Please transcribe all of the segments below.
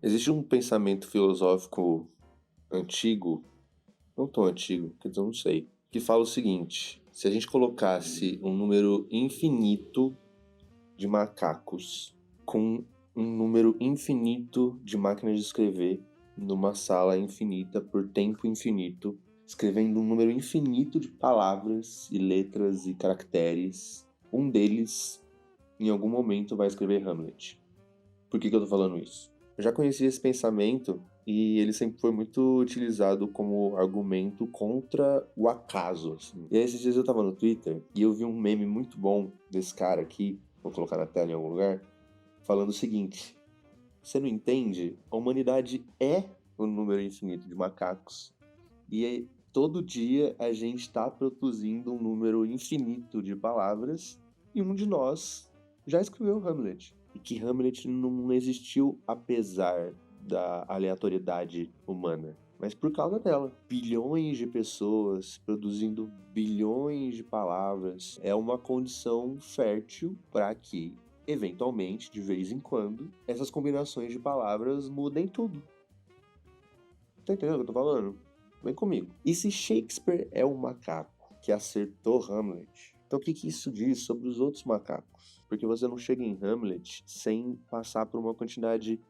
Existe um pensamento filosófico antigo, não tão antigo, quer dizer, eu não sei, que fala o seguinte: se a gente colocasse um número infinito de macacos com um número infinito de máquinas de escrever numa sala infinita por tempo infinito, escrevendo um número infinito de palavras e letras e caracteres, um deles, em algum momento, vai escrever Hamlet. Por que eu tô falando isso? Eu já conheci esse pensamento e ele sempre foi muito utilizado como argumento contra o acaso, assim. E aí, esses dias eu tava no Twitter e eu vi um meme muito bom desse cara aqui, vou colocar na tela em algum lugar, falando o seguinte: você não entende? A humanidade é o número infinito de macacos. E aí, todo dia a gente está produzindo um número infinito de palavras e um de nós já escreveu Hamlet. E que Hamlet não existiu apesar da aleatoriedade humana, mas por causa dela. Bilhões de pessoas produzindo bilhões de palavras é uma condição fértil para que, eventualmente, de vez em quando, essas combinações de palavras mudem tudo. Tá entendendo o que eu tô falando? Vem comigo. E se Shakespeare é um macaco que acertou Hamlet, então o que isso diz sobre os outros macacos? Porque você não chega em Hamlet sem passar por uma quantidade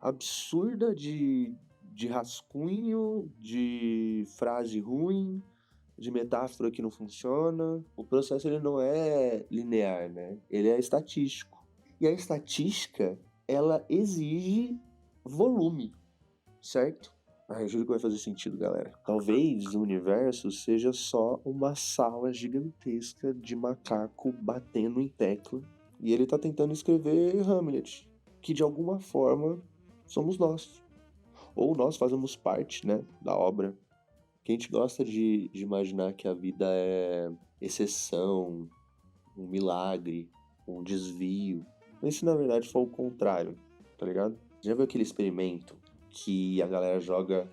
absurda de rascunho, de frase ruim, de metáfora que não funciona. O processo ele não é linear, né? Ele é estatístico. E a estatística, ela exige volume, certo? Eu juro que vai fazer sentido, galera. Talvez o universo seja só uma sala gigantesca de macaco batendo em tecla. E ele tá tentando escrever Hamlet, que de alguma forma somos nós. Ou nós fazemos parte, né, da obra. Que a gente gosta de imaginar que a vida é exceção, um milagre, um desvio. Mas se na verdade for o contrário, tá ligado? Já viu aquele experimento que a galera joga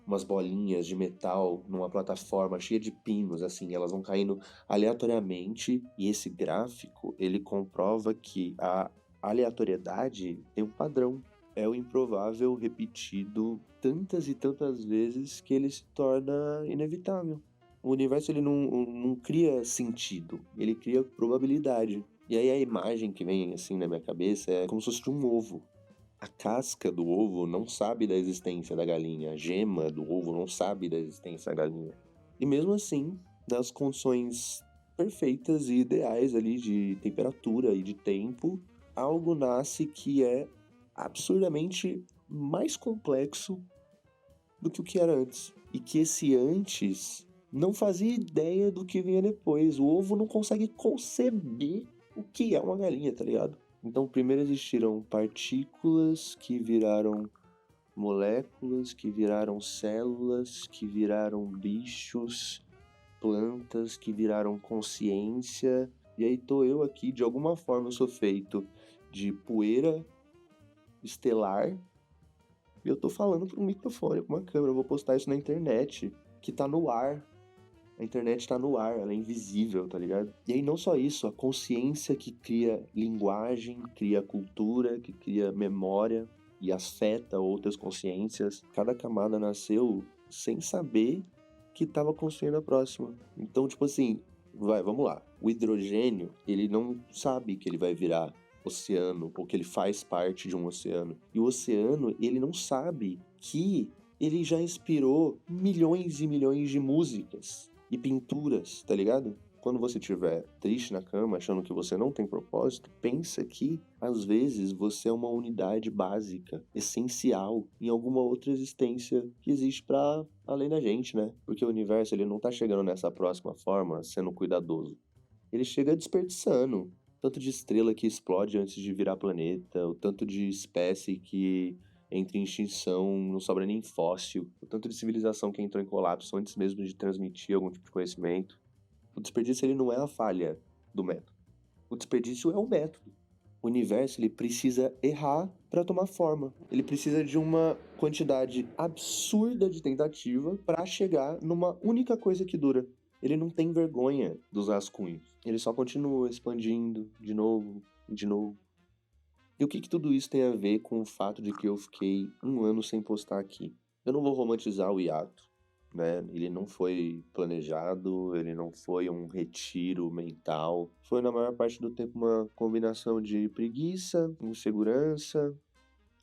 umas bolinhas de metal numa plataforma cheia de pinos, assim, elas vão caindo aleatoriamente, e esse gráfico, ele comprova que a aleatoriedade tem um padrão. É o improvável repetido tantas e tantas vezes que ele se torna inevitável. O universo ele não cria sentido, ele cria probabilidade. E aí a imagem que vem assim na minha cabeça é como se fosse de um ovo. A casca do ovo não sabe da existência da galinha, a gema do ovo não sabe da existência da galinha. E mesmo assim, nas condições perfeitas e ideais ali de temperatura e de tempo, algo nasce que é absurdamente mais complexo do que o que era antes. E que esse antes não fazia ideia do que vinha depois. O ovo não consegue conceber o que é uma galinha, tá ligado? Então, primeiro existiram partículas que viraram moléculas, que viraram células, que viraram bichos, plantas, que viraram consciência. E aí tô eu aqui, de alguma forma eu sou feito de poeira estelar e eu tô falando para um microfone, com uma câmera. Eu vou postar isso na internet, que tá no ar. A internet tá no ar, ela é invisível, tá ligado? E aí não só isso, a consciência que cria linguagem, cria cultura, que cria memória e afeta outras consciências. Cada camada nasceu sem saber que tava construindo a próxima. Então, tipo assim, vamos lá. O hidrogênio, ele não sabe que ele vai virar oceano ou que ele faz parte de um oceano. E o oceano, ele não sabe que ele já inspirou milhões e milhões de músicas e pinturas, tá ligado? Quando você estiver triste na cama, achando que você não tem propósito, pensa que, às vezes, você é uma unidade básica, essencial, em alguma outra existência que existe para além da gente, né? Porque o universo, ele não tá chegando nessa próxima forma sendo cuidadoso. Ele chega desperdiçando. Tanto de estrela que explode antes de virar planeta, o tanto de espécie que entra em extinção, não sobra nem fóssil, o tanto de civilização que entrou em colapso antes mesmo de transmitir algum tipo de conhecimento. O desperdício ele não é a falha do método. O desperdício é o método. O universo ele precisa errar para tomar forma. Ele precisa de uma quantidade absurda de tentativa para chegar numa única coisa que dura. Ele não tem vergonha dos rascunhos. Ele só continua expandindo de novo, de novo. E o que tudo isso tem a ver com o fato de que eu fiquei um ano sem postar aqui? Eu não vou romantizar o hiato, né? Ele não foi planejado, ele não foi um retiro mental. Foi, na maior parte do tempo, uma combinação de preguiça, insegurança,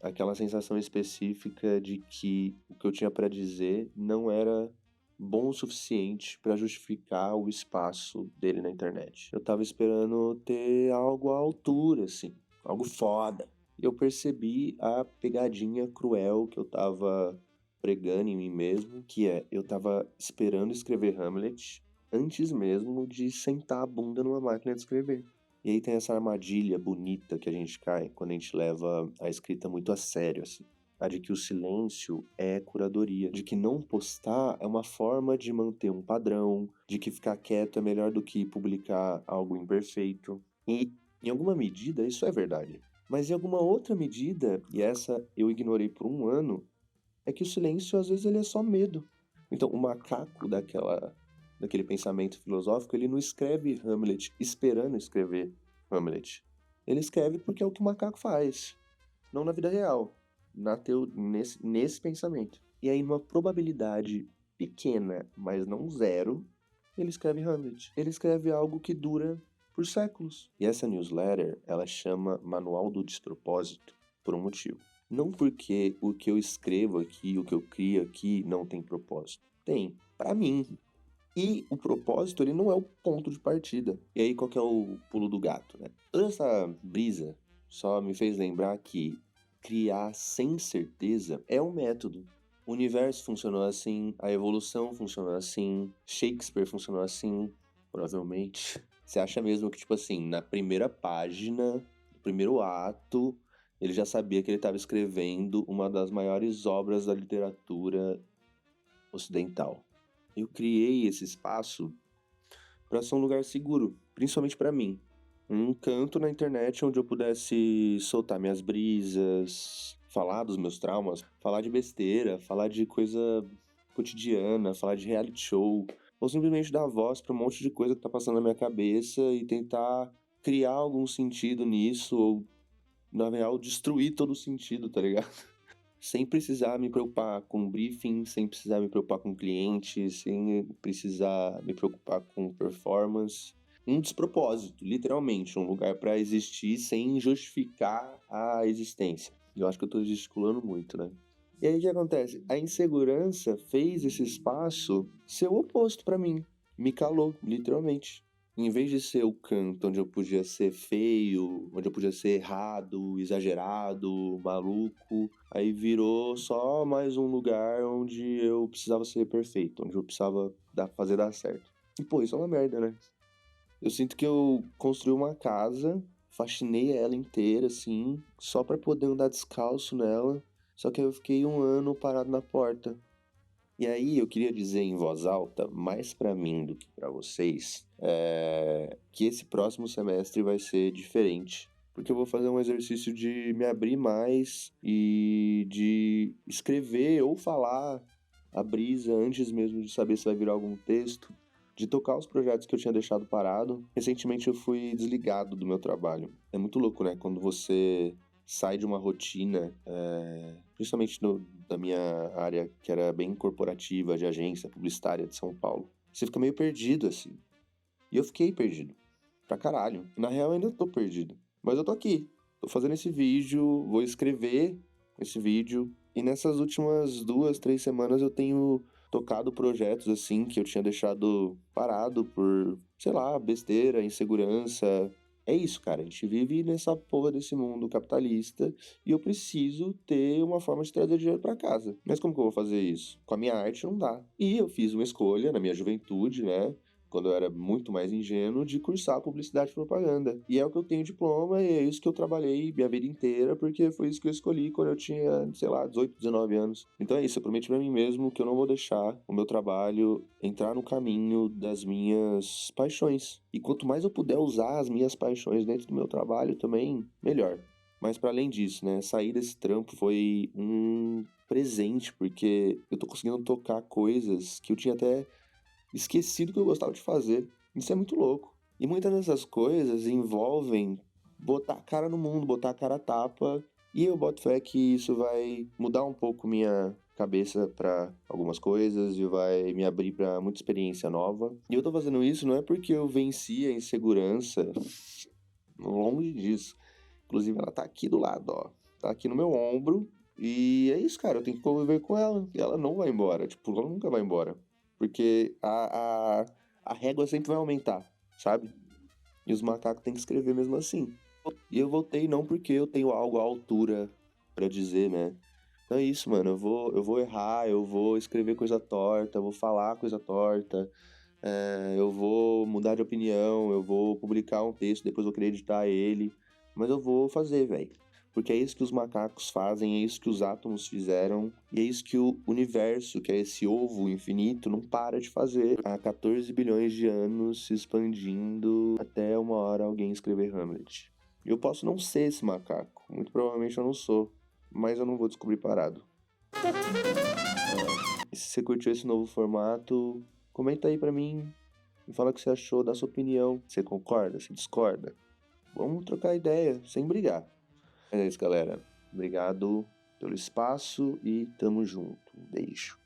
aquela sensação específica de que o que eu tinha para dizer não era bom o suficiente para justificar o espaço dele na internet. Eu tava esperando ter algo à altura, assim, algo foda. E eu percebi a pegadinha cruel que eu tava pregando em mim mesmo, que é, eu tava esperando escrever Hamlet antes mesmo de sentar a bunda numa máquina de escrever. E aí tem essa armadilha bonita que a gente cai quando a gente leva a escrita muito a sério, assim. A de que o silêncio é curadoria, de que não postar é uma forma de manter um padrão, de que ficar quieto é melhor do que publicar algo imperfeito. E, em alguma medida, isso é verdade. Mas em alguma outra medida, e essa eu ignorei por um ano, é que o silêncio às vezes ele é só medo. Então, o macaco daquele pensamento filosófico, ele não escreve Hamlet esperando escrever Hamlet. Ele escreve porque é o que o macaco faz, não na vida real, nesse pensamento. E aí, numa probabilidade pequena, mas não zero, ele escreve Hamlet. Ele escreve algo que dura por séculos. E essa newsletter, ela chama Manual do Despropósito por um motivo. Não porque o que eu escrevo aqui, o que eu crio aqui não tem propósito. Tem, para mim. E o propósito, ele não é o ponto de partida. E aí, qual que é o pulo do gato, né? Toda essa brisa só me fez lembrar que criar sem certeza é um método. O universo funcionou assim, a evolução funcionou assim, Shakespeare funcionou assim, provavelmente. Você acha mesmo que, tipo assim, na primeira página, no primeiro ato, ele já sabia que ele estava escrevendo uma das maiores obras da literatura ocidental? Eu criei esse espaço para ser um lugar seguro, principalmente para mim. Um canto na internet onde eu pudesse soltar minhas brisas, falar dos meus traumas, falar de besteira, falar de coisa cotidiana, falar de reality show, ou simplesmente dar voz para um monte de coisa que tá passando na minha cabeça e tentar criar algum sentido nisso, ou na real destruir todo o sentido, tá ligado? Sem precisar me preocupar com briefing, sem precisar me preocupar com cliente, sem precisar me preocupar com performance. Um despropósito, literalmente, um lugar para existir sem justificar a existência. Eu acho que eu tô gesticulando muito, né? E aí o que acontece? A insegurança fez esse espaço ser o oposto para mim. Me calou, literalmente. Em vez de ser o canto onde eu podia ser feio, onde eu podia ser errado, exagerado, maluco, aí virou só mais um lugar onde eu precisava ser perfeito, onde eu precisava fazer dar certo. E pô, isso é uma merda, né? Eu sinto que eu construí uma casa, faxinei ela inteira, assim, só pra poder andar descalço nela, só que aí eu fiquei um ano parado na porta. E aí eu queria dizer em voz alta, mais pra mim do que pra vocês, que esse próximo semestre vai ser diferente. Porque eu vou fazer um exercício de me abrir mais e de escrever ou falar a brisa antes mesmo de saber se vai virar algum texto, de tocar os projetos que eu tinha deixado parado. Recentemente eu fui desligado do meu trabalho. É muito louco, né? Quando você sai de uma rotina, principalmente da minha área, que era bem corporativa, de agência publicitária de São Paulo. Você fica meio perdido, assim. E eu fiquei perdido. Pra caralho. Na real, eu ainda tô perdido. Mas eu tô aqui. Tô fazendo esse vídeo, vou escrever esse vídeo. E nessas últimas 2, 3 semanas eu tenho tocado projetos, assim, que eu tinha deixado parado por, sei lá, besteira, insegurança. É isso, cara. A gente vive nessa porra desse mundo capitalista e eu preciso ter uma forma de trazer dinheiro pra casa. Mas como que eu vou fazer isso? Com a minha arte não dá. E eu fiz uma escolha na minha juventude, né? Quando eu era muito mais ingênuo, de cursar publicidade e propaganda. E é o que eu tenho diploma e é isso que eu trabalhei minha vida inteira, porque foi isso que eu escolhi quando eu tinha, sei lá, 18, 19 anos. Então é isso, eu prometi pra mim mesmo que eu não vou deixar o meu trabalho entrar no caminho das minhas paixões. E quanto mais eu puder usar as minhas paixões dentro do meu trabalho também, melhor. Mas para além disso, né, sair desse trampo foi um presente, porque eu tô conseguindo tocar coisas que eu tinha até esquecido que eu gostava de fazer. Isso é muito louco. E muitas dessas coisas envolvem botar a cara no mundo, botar a cara a tapa, e eu boto fé que isso vai mudar um pouco minha cabeça pra algumas coisas e vai me abrir pra muita experiência nova. E eu tô fazendo isso não é porque eu venci a insegurança, longe disso. Inclusive ela tá aqui do lado, ó. Tá aqui no meu ombro. E é isso, cara, eu tenho que conviver com ela. E ela não vai embora, tipo, ela nunca vai embora. Porque a régua sempre vai aumentar, sabe? E os macacos têm que escrever mesmo assim. E eu voltei não porque eu tenho algo à altura pra dizer, né? Então é isso, mano. Eu vou errar, eu vou escrever coisa torta, eu vou falar coisa torta, eu vou mudar de opinião, eu vou publicar um texto, depois vou querer editar ele. Mas eu vou fazer, velho. Porque é isso que os macacos fazem, é isso que os átomos fizeram, e é isso que o universo, que é esse ovo infinito, não para de fazer. Há 14 bilhões de anos se expandindo até uma hora alguém escrever Hamlet. Eu posso não ser esse macaco, muito provavelmente eu não sou, mas eu não vou descobrir parado. E se você curtiu esse novo formato, comenta aí pra mim, me fala o que você achou, dá sua opinião. Você concorda? Você discorda? Vamos trocar ideia, sem brigar. É isso, galera. Obrigado pelo espaço e tamo junto. Um beijo.